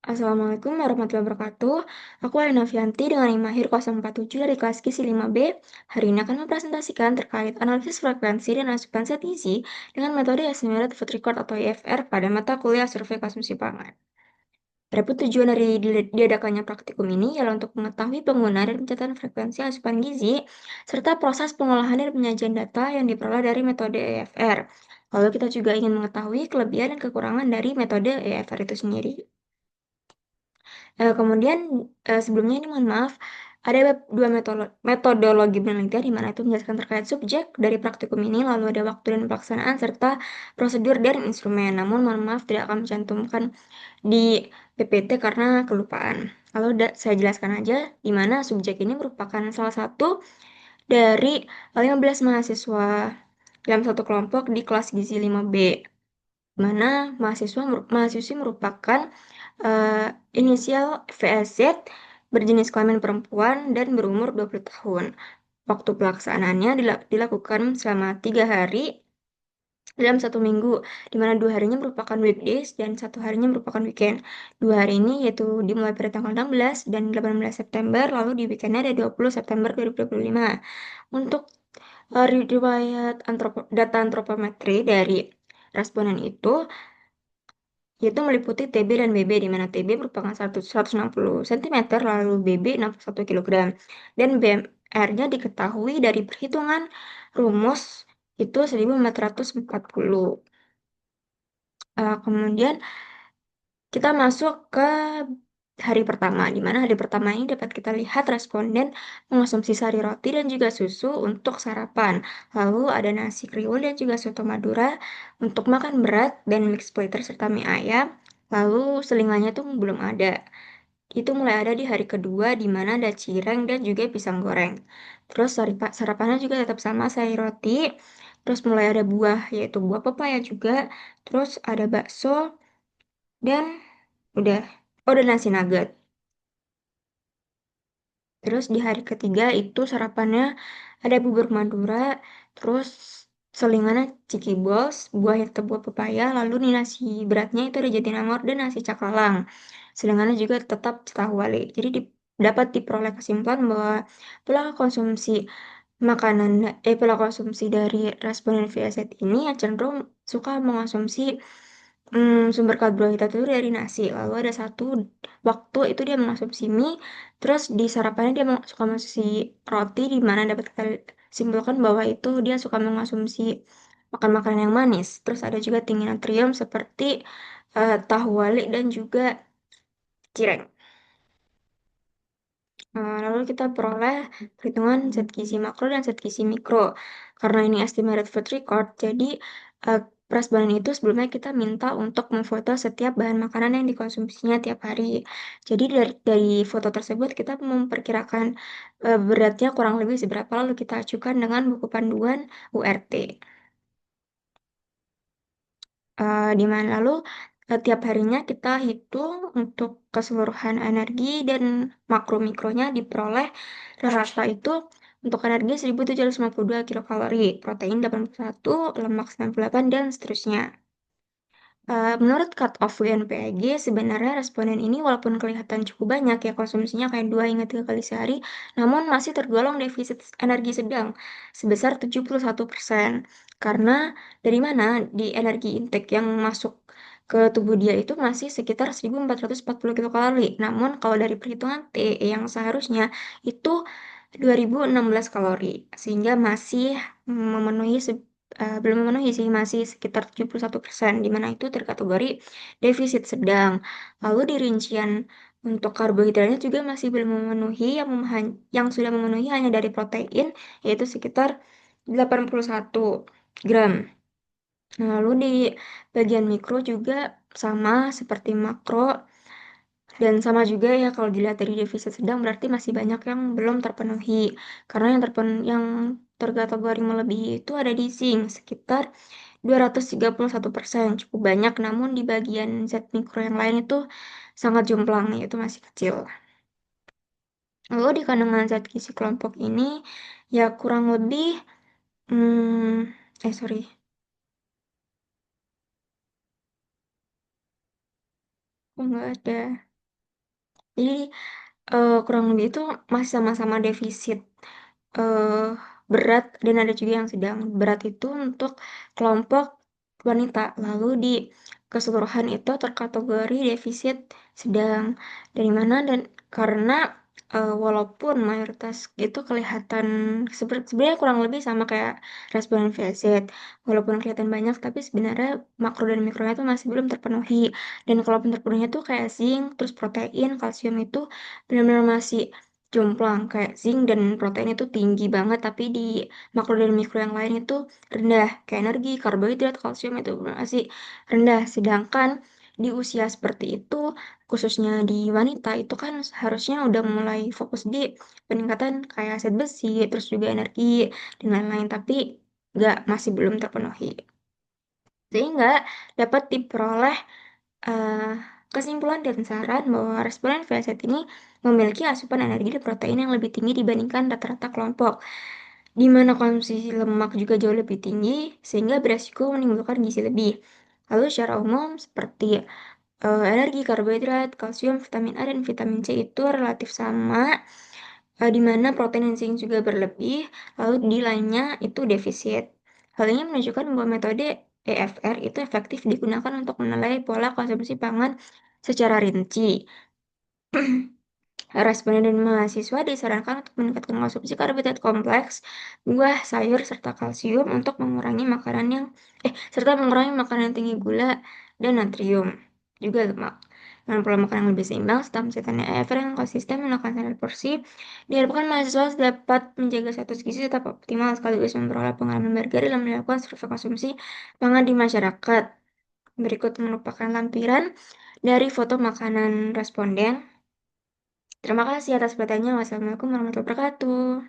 Assalamualaikum warahmatullahi wabarakatuh. Aku Alina Fianti dengan NIM Mahir 047 dari kelas Gizi 5B. Hari ini akan mempresentasikan terkait analisis frekuensi dan asupan zat gizi dengan metode Estimated Food Record atau IFR pada mata kuliah Survei Konsumsi Pangan. Adapun tujuan dari diadakannya praktikum ini ialah untuk mengetahui penggunaan dan pencatatan frekuensi asupan gizi, serta proses pengolahan dan penyajian data yang diperoleh dari metode EFR. Lalu kita juga ingin mengetahui kelebihan dan kekurangan dari metode EFR itu sendiri. Kemudian, sebelumnya ini mohon maaf, ada dua metodologi penelitian di mana itu menjelaskan terkait subjek dari praktikum ini, lalu ada waktu dan pelaksanaan, serta prosedur dan instrumen. Namun mohon maaf tidak akan mencantumkan di PPT karena kelupaan. Lalu saya jelaskan aja, di mana subjek ini merupakan salah satu dari 15 mahasiswa dalam satu kelompok di kelas Gizi 5B, di mana mahasiswi merupakan inisial VSZ, berjenis kelamin perempuan, dan berumur 20 tahun. Waktu pelaksanaannya dilakukan selama 3 hari dalam 1 minggu, di mana 2 harinya merupakan weekdays dan 1 harinya merupakan weekend. 2 hari ini yaitu dimulai pada tanggal 16 dan 18 September, lalu di weekendnya ada 20 September 2025. Untuk riwayat data antropometri dari responden itu yaitu meliputi TB dan BB, di mana TB merupakan 160 cm, lalu BB 61 kg. Dan BMR-nya diketahui dari perhitungan rumus itu 1440. Kemudian kita masuk ke hari pertama, di mana hari pertama ini dapat kita lihat responden mengonsumsi sari roti dan juga susu untuk sarapan. Lalu ada nasi kriwil dan juga soto Madura untuk makan berat dan mixed platter serta mie ayam. Lalu selingannya tuh belum ada. Itu mulai ada di hari kedua, di mana ada cireng dan juga pisang goreng. Terus sarapannya juga tetap sama, sari roti. Terus mulai ada buah, yaitu buah pepaya juga. Terus ada bakso dan udah. Oh, dan nasi nugget. Terus di hari ketiga itu sarapannya ada bubur Madura, terus selingannya Ciki Balls, buah yang buah pepaya, lalu nih nasi beratnya itu ada Jatinangor dan nasi cakalang. Selingannya juga tetap tahu wali. Jadi dapat diperoleh kesimpulan bahwa pola konsumsi pola konsumsi dari responden VSZ ini yang cenderung suka mengonsumsi sumber karbohidrat itu dari nasi. Lalu ada satu waktu itu dia mengonsumsi mie, terus di sarapannya dia suka mengonsumsi roti, di mana dapat kita simpulkan bahwa itu dia suka mengonsumsi makan makanan yang manis. Terus ada juga tinggi natrium seperti tahu wali dan juga cireng. Lalu kita peroleh perhitungan zat gizi makro dan zat gizi mikro. Karena ini estimated food record, jadi responden itu sebelumnya kita minta untuk memfoto setiap bahan makanan yang dikonsumsinya tiap hari. Jadi dari foto tersebut kita memperkirakan beratnya kurang lebih seberapa, lalu kita acukan dengan buku panduan URT. Di mana lalu tiap harinya kita hitung untuk keseluruhan energi dan makro mikronya diperoleh rata itu untuk energi 1752 kilokalori, protein 81, lemak 98, dan seterusnya. Menurut cut-off UNPAG, sebenarnya responden ini walaupun kelihatan cukup banyak ya konsumsinya kayak 2 hingga 3 kali sehari, namun masih tergolong defisit energi sedang sebesar 71%. Karena dari mana di energi intake yang masuk ke tubuh dia itu masih sekitar 1440 kilokalori. Namun kalau dari perhitungan TE yang seharusnya itu 2016 kalori, sehingga masih memenuhi belum memenuhi sih, masih sekitar 71%, di mana itu terkategori defisit sedang. Lalu di rincian untuk karbohidratnya juga masih belum memenuhi, yang sudah memenuhi hanya dari protein, yaitu sekitar 81 gram. Lalu di bagian mikro juga sama seperti makro, dan sama juga ya kalau dilihat dari defisit sedang berarti masih banyak yang belum terpenuhi. Karena yang terkategori melebihi itu ada di zinc sekitar 231%, cukup banyak, namun di bagian zat mikro yang lain itu sangat jomplang, yaitu masih kecil. Lalu di kandungan zat gizi kelompok ini ya kurang lebih sorry. Oh, nggak ada. Jadi kurang lebih itu masih sama-sama defisit eh, berat dan ada juga yang sedang. Berat itu untuk kelompok wanita, lalu di keseluruhan itu terkategori defisit sedang. Dari mana? Dan karena walaupun mayoritas itu kelihatan sebenarnya kurang lebih sama kayak responden VZ, walaupun kelihatan banyak, tapi sebenarnya makro dan mikronya itu masih belum terpenuhi. Dan kalaupun terpenuhnya tuh kayak zinc, terus protein, kalsium itu benar-benar masih jomplang. Kayak zinc dan protein itu tinggi banget, tapi di makro dan mikro yang lain itu rendah. Kayak energi, karbohidrat, kalsium itu masih rendah. Sedangkan di usia seperti itu, khususnya di wanita, itu kan harusnya udah mulai fokus di peningkatan kayak zat besi, terus juga energi, dan lain-lain. Tapi nggak, masih belum terpenuhi. Sehingga dapat diperoleh eh, kesimpulan dan saran bahwa responden VSAT ini memiliki asupan energi dan protein yang lebih tinggi dibandingkan rata-rata kelompok, di mana konsumsi lemak juga jauh lebih tinggi, sehingga beresiko menimbulkan gizi lebih. Lalu secara umum, seperti energi, karbohidrat, kalsium, vitamin A, dan vitamin C itu relatif sama, di mana protein dan zinc juga berlebih, lalu di lainnya itu defisit. Hal ini menunjukkan bahwa metode EFR itu efektif digunakan untuk menilai pola konsumsi pangan secara rinci. Responden dan mahasiswa disarankan untuk meningkatkan konsumsi karbohidrat kompleks, buah, sayur, serta kalsium untuk mengurangi makanan yang serta mengurangi makanan yang tinggi gula dan natrium, juga lemak. Dengan pola makan yang lebih seimbang, serta mencetaknya EFR yang konsisten menggunakan standar porsi, diharapkan mahasiswa dapat menjaga status gizi tetap optimal sekaligus memperoleh pengalaman berharga dalam melakukan survei konsumsi pangan di masyarakat. Berikut merupakan lampiran dari foto makanan responden. Terima kasih atas pertanyaannya. Wassalamualaikum warahmatullahi wabarakatuh.